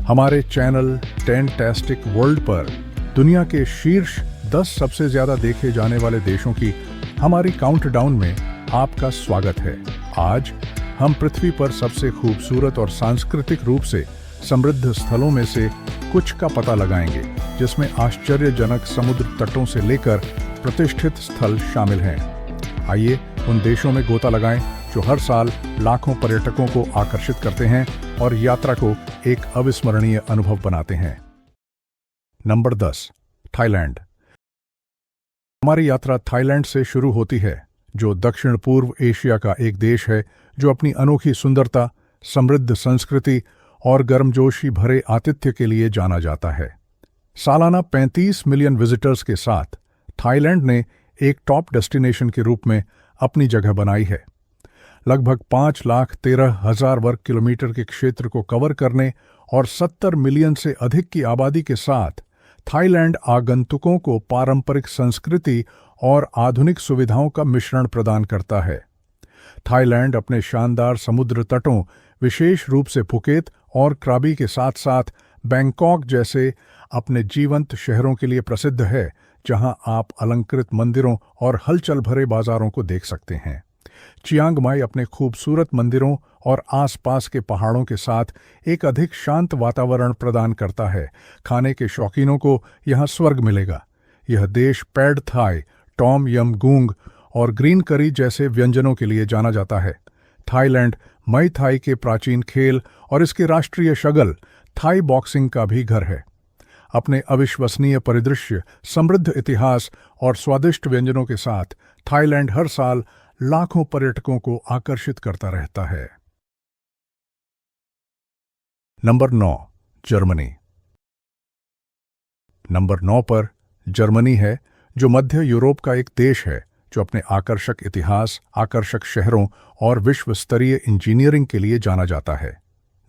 हमारे channel टेंटैस्टिक world पर दुनिया के शीर्ष 10 सबसे ज्यादा देखे जाने वाले देशों की हमारी काउंटडाउन में आपका स्वागत है। आज हम पृथ्वी पर सबसे खूबसूरत और सांस्कृतिक रूप से समृद्ध स्थलों में से कुछ का पता लगाएंगे, जिसमें आश्चर्यजनक समुद्र तटों से लेकर प्रतिष्ठित स्थल शामिल हैं। आइए उन देशों में गोता लगाएं जो हर साल लाखों पर्यटकों को आकर्षित करते हैं और यात्रा को एक अविस्मरणीय अनुभव बनाते हैं। Number 10, Thailand. हमारी यात्रा थाईलैंड से शुरू होती है, जो दक्षिण पूर्व एशिया का एक देश है जो अपनी अनोखी सुंदरता, समृद्ध संस्कृति और गर्मजोशी भरे आतिथ्य के लिए जाना जाता है। सालाना 35 मिलियन विजिटर्स के साथ थाईलैंड ने एक टॉप डेस्टिनेशन के रूप में अपनी जगह बनाई है। लगभग 5,13,000 वर्ग किलोमीटर के क्षेत्र को कवर करने और 70 मिलियन से अधिक की आबादी के साथ थाईलैंड आगंतुकों को पारंपरिक संस्कृति और आधुनिक सुविधाओं का मिश्रण प्रदान करता है। थाईलैंड अपने शानदार समुद्र तटों, विशेष रूप से फुकेत और क्राबी के साथ साथ बैंकॉक जैसे अपने जीवंत शहरों के लिए प्रसिद्ध है, जहां आप अलंकृत मंदिरों और हलचल भरे बाजारों को देख सकते हैं। चियांग माई अपने खूबसूरत मंदिरों और आसपास के पहाड़ों के साथ एक अधिक शांत वातावरण प्रदान करता है। खाने के शौकीनों को यहाँ स्वर्ग मिलेगा। यह देश पैड थाई, टॉम यम गूंग और ग्रीन करी जैसे व्यंजनों के लिए जाना जाता है। थाईलैंड मई थाई के प्राचीन खेल और इसके राष्ट्रीय शगल थाई बॉक्सिंग का भी घर है। अपने अविश्वसनीय परिदृश्य, समृद्ध इतिहास और स्वादिष्ट व्यंजनों के साथ थाईलैंड हर साल लाखों पर्यटकों को आकर्षित करता रहता है। Number 9, Germany. नंबर 9 पर जर्मनी है, जो मध्य यूरोप का एक देश है जो अपने आकर्षक इतिहास, आकर्षक शहरों और विश्व स्तरीय इंजीनियरिंग के लिए जाना जाता है।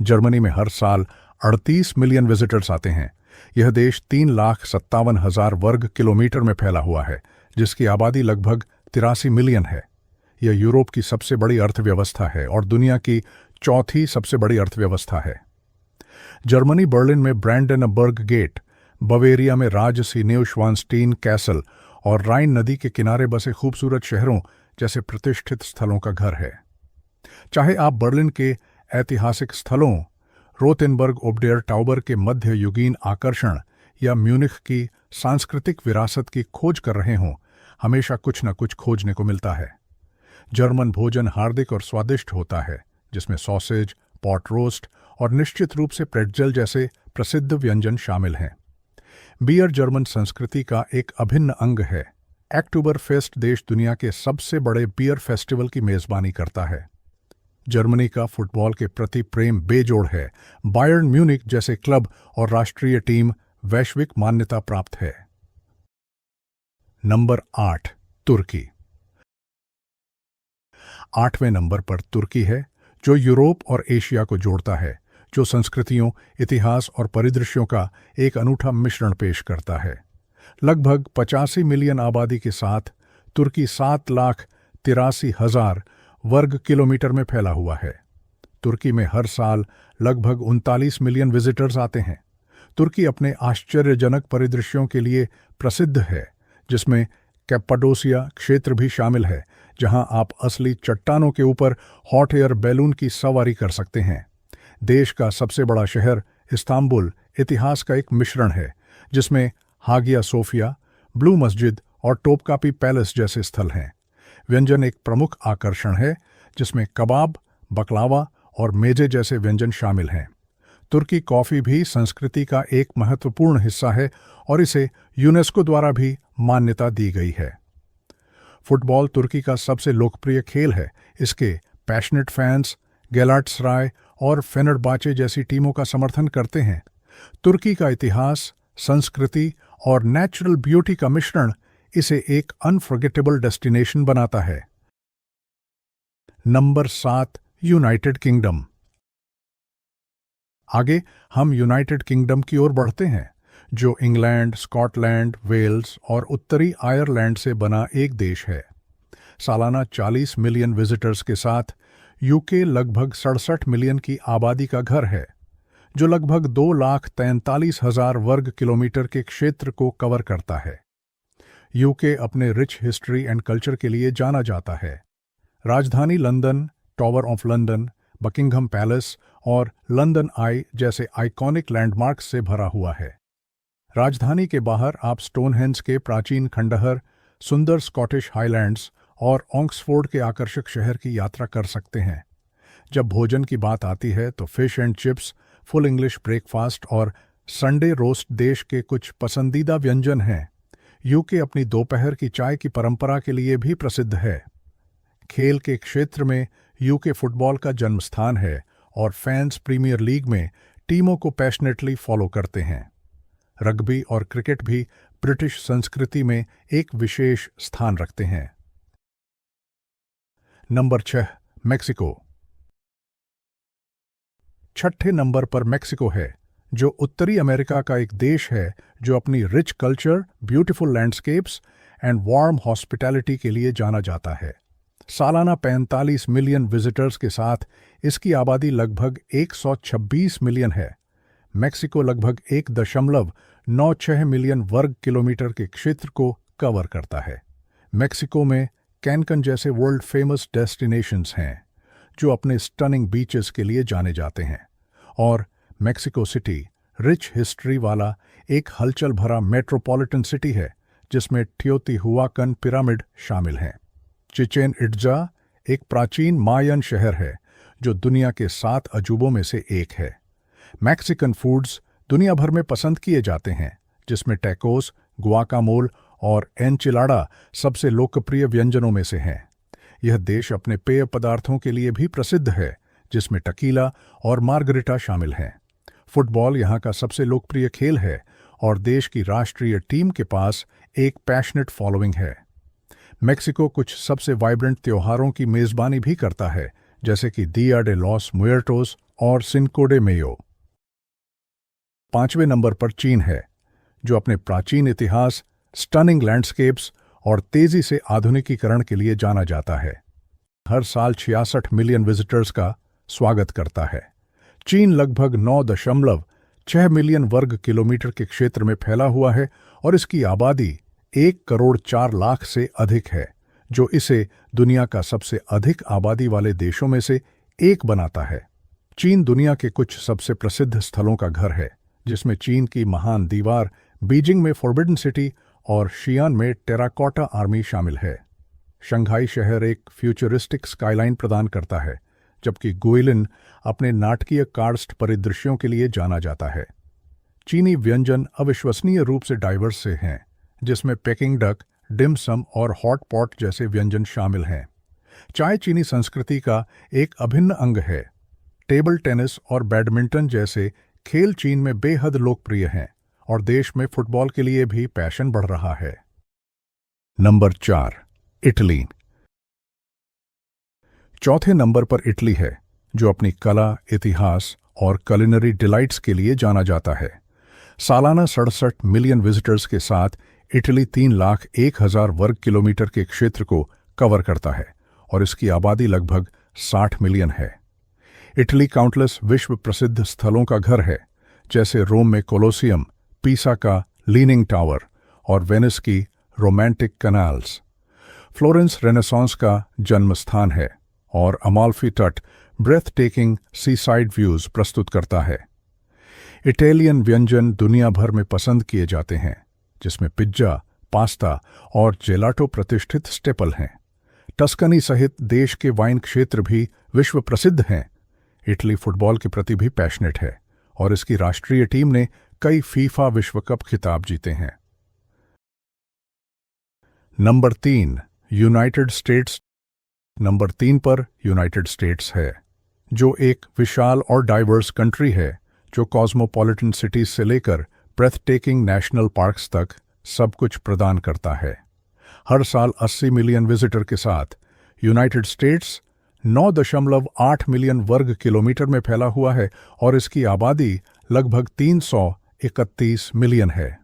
जर्मनी में हर साल 38 मिलियन विजिटर्स आते हैं। यह देश 3,57,000 वर्ग किलोमीटर में फैला हुआ है, जिसकी आबादी लगभग 83 मिलियन है। यह यूरोप की सबसे बड़ी अर्थव्यवस्था है और दुनिया की चौथी सबसे बड़ी अर्थव्यवस्था है। जर्मनी बर्लिन में ब्रैंडेनबर्ग गेट, बवेरिया में राजसी न्यूश्वानस्टीन कैसल और राइन नदी के किनारे बसे खूबसूरत शहरों जैसे प्रतिष्ठित स्थलों का घर है। चाहे आप बर्लिन के ऐतिहासिक स्थलों, रोतेनबर्ग ओब्डेयर टावर के मध्य युगीन आकर्षण या म्यूनिख की सांस्कृतिक विरासत की खोज कर रहे हों, हमेशा कुछ न कुछ खोजने को मिलता है। जर्मन भोजन हार्दिक और स्वादिष्ट होता है, जिसमें सॉसेज, पॉट रोस्ट और निश्चित रूप से प्रेट्जेल जैसे प्रसिद्ध व्यंजन शामिल हैं। बियर जर्मन संस्कृति का एक अभिन्न अंग है। अक्टूबर फेस्ट देश दुनिया के सबसे बड़े बियर फेस्टिवल की मेजबानी करता है। जर्मनी का फुटबॉल के प्रति प्रेम बेजोड़ है। बायर्न म्यूनिख जैसे क्लब और राष्ट्रीय टीम वैश्विक मान्यता प्राप्त है। नंबर 8, तुर्की। 8वें नंबर पर तुर्की है, जो यूरोप और एशिया को जोड़ता है, जो संस्कृतियों, इतिहास और परिदृश्यों का एक अनूठा मिश्रण पेश करता है। लगभग 85 मिलियन आबादी के साथ तुर्की 7,83,000 वर्ग किलोमीटर में फैला हुआ है। तुर्की में हर साल लगभग 39 मिलियन विजिटर्स आते हैं। तुर्की अपने आश्चर्यजनक परिदृश्यों के लिए प्रसिद्ध है, जिसमें कैप्पाडोसिया क्षेत्र भी शामिल है, जहां आप असली चट्टानों के ऊपर हॉट एयर बैलून की सवारी कर सकते हैं। देश का सबसे बड़ा शहर इस्तांबुल इतिहास का एक मिश्रण है, जिसमें हागिया सोफिया, ब्लू मस्जिद और टोपकापी पैलेस जैसे स्थल हैं। व्यंजन एक प्रमुख आकर्षण है, जिसमें कबाब, बकलावा और मेजे जैसे व्यंजन शामिल हैं। तुर्की कॉफ़ी भी संस्कृति का एक महत्वपूर्ण हिस्सा है और इसे यूनेस्को द्वारा भी मान्यता दी गई है। फुटबॉल तुर्की का सबसे लोकप्रिय खेल है। इसके पैशनेट फैंस गैलाटासराय और फेनेरबाचे जैसी टीमों का समर्थन करते हैं। तुर्की का इतिहास, संस्कृति और नेचुरल ब्यूटी का मिश्रण इसे एक अनफॉरगेटेबल डेस्टिनेशन बनाता है। Number 7, United kingdom. आगे हम यूनाइटेड किंगडम की ओर बढ़ते हैं, जो इंग्लैंड, स्कॉटलैंड, वेल्स और उत्तरी आयरलैंड से बना एक देश है। सालाना 40 मिलियन विजिटर्स के साथ यूके लगभग 67 मिलियन की आबादी का घर है। जो लगभग 2,43,000 वर्ग किलोमीटर के क्षेत्र को कवर करता है। यूके अपने रिच हिस्ट्री एंड कल्चर के लिए जाना जाता है। राजधानी London, tower of London, Buckingham palace और लंदन आई जैसे आइकॉनिक लैंडमार्क्स से भरा हुआ है। राजधानी के बाहर आप स्टोनहेंज के प्राचीन खंडहर, सुंदर स्कॉटिश हाईलैंड्स और ऑक्सफोर्ड के आकर्षक शहर की यात्रा कर सकते हैं। जब भोजन की बात आती है तो fish and chips, full English breakfast और संडे रोस्ट देश के कुछ पसंदीदा व्यंजन हैं। यूके अपनी दोपहर की चाय की परंपरा के लिए भी प्रसिद्ध है। खेल के क्षेत्र में यूके फुटबॉल का जन्म स्थान है और फैंस प्रीमियर लीग में टीमों को पैशनेटली फॉलो करते हैं। रग्बी और क्रिकेट भी ब्रिटिश संस्कृति में एक विशेष स्थान रखते हैं। Number 6, Mexico. छठे नंबर पर मेक्सिको है, जो उत्तरी अमेरिका का एक देश है जो अपनी rich culture, beautiful landscapes and warm hospitality के लिए जाना जाता है। सालाना 45 मिलियन विजिटर्स के साथ इसकी आबादी लगभग 126 मिलियन है। मेक्सिको लगभग 1.96 मिलियन वर्ग किलोमीटर के क्षेत्र को कवर करता है। मेक्सिको में कैनकन जैसे वर्ल्ड फेमस डेस्टिनेशंस हैं, जो अपने स्टनिंग बीचेस के लिए जाने जाते हैं, और मेक्सिको सिटी रिच हिस्ट्री वाला एक हलचल भरा मेट्रोपॉलिटन सिटी है, जिसमें टियोतिहुआकन पिरामिड शामिल हैं। चिचेन इट्जा एक प्राचीन मायन शहर है, जो दुनिया के 7 अजूबों में से एक है। मैक्सिकन फूड्स दुनिया भर में पसंद किए जाते हैं, जिसमें टैकोस, गुआकामोल और एनचिलाडा सबसे लोकप्रिय व्यंजनों में से हैं। यह देश अपने पेय पदार्थों के लिए भी प्रसिद्ध है, जिसमें टकीला और मार्गरिटा शामिल हैं। फुटबॉल यहाँ का सबसे लोकप्रिय खेल है और देश की राष्ट्रीय टीम के पास एक पैशनेट फॉलोइंग है। मेक्सिको कुछ सबसे वाइब्रेंट त्योहारों की मेजबानी भी करता है, जैसे कि दिया डे लॉस मुएर्टोस और सिन्को डे मेयो। 5वें नंबर पर चीन है, जो अपने प्राचीन इतिहास, स्टनिंग लैंडस्केप्स और तेजी से आधुनिकीकरण के लिए जाना जाता है। हर साल 66 मिलियन विजिटर्स का स्वागत करता है। चीन लगभग 9.6 मिलियन वर्ग किलोमीटर के क्षेत्र में फैला हुआ है और इसकी आबादी 1.4 करोड़ से अधिक है, जो इसे दुनिया का सबसे अधिक आबादी वाले देशों में से एक बनाता है। चीन दुनिया के कुछ सबसे प्रसिद्ध स्थलों का घर है, जिसमें चीन की महान दीवार, बीजिंग में फॉरबिडन सिटी और शियान में टेराकोटा आर्मी शामिल है। शंघाई शहर एक फ्यूचरिस्टिक स्काईलाइन प्रदान करता है, जबकि गुइलिन अपने नाटकीय कार्स्ट परिदृश्यों के लिए जाना जाता है। चीनी व्यंजन अविश्वसनीय रूप से डाइवर्स से हैं, जिसमें पेकिंग डक, डिम सम और हॉट पॉट जैसे व्यंजन शामिल हैं। चाय चीनी संस्कृति का एक अभिन्न अंग है। टेबल टेनिस और बैडमिंटन जैसे खेल चीन में बेहद लोकप्रिय हैं और देश में फुटबॉल के लिए भी पैशन बढ़ रहा है। Number 4, Italy. चौथे नंबर पर इटली है, जो अपनी कला, इतिहास और कुलिनरी डिलाइट्स के लिए जाना जाता है। सालाना 67 मिलियन विजिटर्स के साथ इटली 3,01,000 वर्ग किलोमीटर के क्षेत्र को कवर करता है और इसकी आबादी लगभग 60 मिलियन है। इटली काउंटलेस विश्व प्रसिद्ध स्थलों का घर है, जैसे रोम में कोलोसियम, पीसा का लीनिंग टावर और वेनिस की रोमांटिक कैनाल्स। फ्लोरेंस रेनेसांस का जन्म स्थान है और अमाल्फी तट ब्रेथ टेकिंग सीसाइड व्यूज प्रस्तुत करता है। इटालियन व्यंजन दुनिया भर में पसंद किए जाते हैं, जिसमें पिज्जा, पास्ता और जेलाटो प्रतिष्ठित स्टेपल हैं। टस्कनी सहित देश के वाइन क्षेत्र भी विश्व प्रसिद्ध हैं। इटली फुटबॉल के प्रति भी पैशनेट है और इसकी राष्ट्रीय टीम ने कई फीफा विश्व कप खिताब जीते हैं। Number 3, United states. नंबर 3 पर यूनाइटेड स्टेट्स है, जो एक विशाल और डाइवर्स कंट्री है, जो कॉस्मोपॉलिटन सिटीज से लेकर ब्रेथटेकिंग नेशनल पार्क्स तक सब कुछ प्रदान करता है। हर साल 80 मिलियन विजिटर के साथ यूनाइटेड स्टेट्स 9.8 मिलियन वर्ग किलोमीटर में फैला हुआ है और इसकी आबादी लगभग 331 मिलियन है।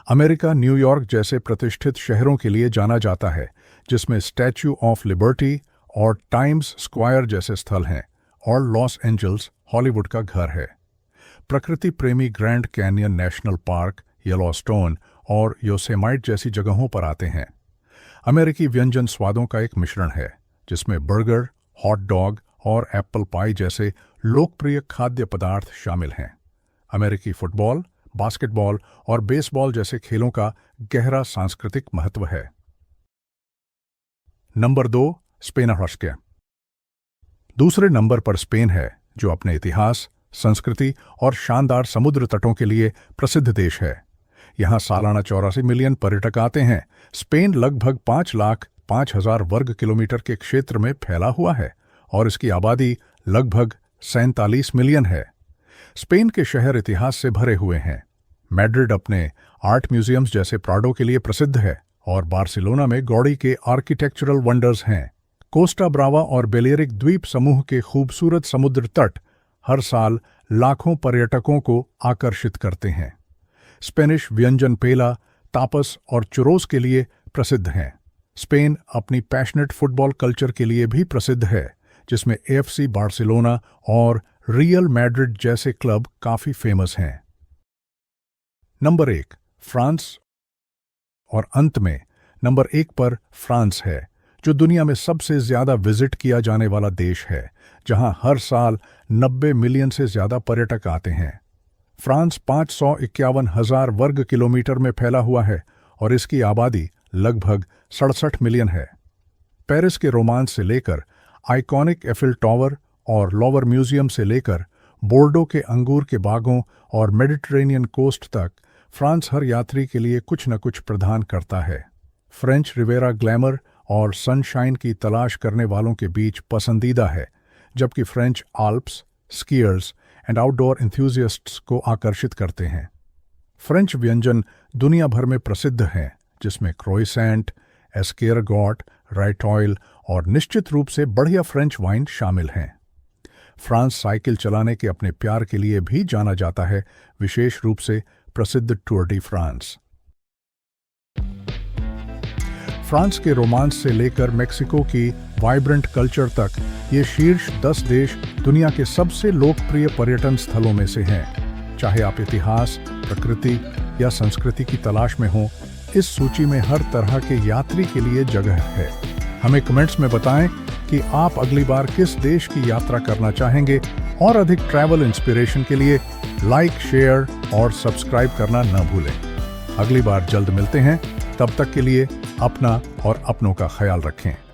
अमेरिका न्यूयॉर्क जैसे प्रतिष्ठित शहरों के लिए जाना जाता है, जिसमें स्टैच्यू ऑफ लिबर्टी और टाइम्स स्क्वायर जैसे स्थल हैं, और लॉस एंजल्स हॉलीवुड का घर है। प्रकृति प्रेमी grand canyon national park, Yellowstone और योसेमाइट जैसी जगहों पर आते हैं। अमेरिकी व्यंजन स्वादों का एक मिश्रण है जिसमें बर्गर, हॉट डॉग और एप्पल पाई जैसे लोकप्रिय खाद्य पदार्थ शामिल हैं। अमेरिकी फुटबॉल, बास्केटबॉल और बेसबॉल जैसे खेलों का गहरा सांस्कृतिक महत्व है। Number 2, Spain. दूसरे नंबर पर स्पेन है, जो अपने इतिहास, संस्कृति और शानदार समुद्र तटों के लिए प्रसिद्ध देश है। यहाँ सालाना 84 मिलियन पर्यटक आते हैं। स्पेन लगभग 5,05,000 वर्ग किलोमीटर के क्षेत्र में फैला हुआ है और इसकी आबादी लगभग 47 मिलियन है। स्पेन के शहर इतिहास से भरे हुए हैं। मैड्रिड अपने आर्ट म्यूजियम्स जैसे प्राडो के लिए प्रसिद्ध है और बार्सिलोना में गौड़ी के आर्किटेक्चरल वंडर्स हैं। कोस्टा ब्रावा और बेलेरिक द्वीप समूह के खूबसूरत समुद्र तट हर साल लाखों पर्यटकों को आकर्षित करते हैं। स्पेनिश व्यंजन पेला, तापस और चुरोस के लिए प्रसिद्ध हैं। स्पेन अपनी पैशनेट फुटबॉल कल्चर के लिए भी प्रसिद्ध है, जिसमें एएफसी बार्सिलोना और रियल मैड्रिड जैसे क्लब काफी फेमस हैं। Number 1, France. और अंत में नंबर 1 पर फ्रांस है, जो दुनिया में सबसे ज्यादा विजिट किया जाने वाला देश है, जहां हर साल 90 मिलियन से ज्यादा पर्यटक आते हैं। फ्रांस 551,000 वर्ग किलोमीटर में फैला हुआ है और इसकी आबादी लगभग 67 मिलियन है। पेरिस के रोमांस से लेकर आइकॉनिक एफिल टावर और लोवर म्यूजियम से लेकर बोर्डो के अंगूर के बागों और मेडिटरेनियन कोस्ट तक, फ्रांस हर यात्री के लिए कुछ न कुछ प्रदान करता है। फ्रेंच रिवेरा ग्लैमर और सनशाइन की तलाश करने वालों के बीच पसंदीदा है, जबकि French Alps skiers and outdoor enthusiasts को आकर्षित करते हैं। फ्रेंच व्यंजन दुनिया भर में प्रसिद्ध हैं, जिसमें क्रोइसेंट, एस्केरगॉट, राइटॉयल और निश्चित रूप से बढ़िया फ्रेंच वाइन शामिल हैं। फ्रांस साइकिल चलाने के अपने प्यार के लिए भी जाना जाता है, विशेष रूप से प्रसिद्ध टूर डी फ्रांस। फ्रांस के रोमांस से लेकर मेक्सिको की वाइब्रेंट कल्चर तक, ये शीर्ष 10 देश दुनिया के सबसे लोकप्रिय पर्यटन स्थलों में से हैं। चाहे आप इतिहास, प्रकृति या संस्कृति की तलाश में हों, इस सूची में हर तरह के यात्री के लिए जगह है। हमें कमेंट्स में बताएं कि आप अगली बार किस देश की यात्रा करना चाहेंगे, और अधिक ट्रैवल इंस्पिरेशन के लिए लाइक, शेयर और सब्सक्राइब करना न भूलें। अगली बार जल्द मिलते हैं, तब तक के लिए अपना और अपनों का ख्याल रखें।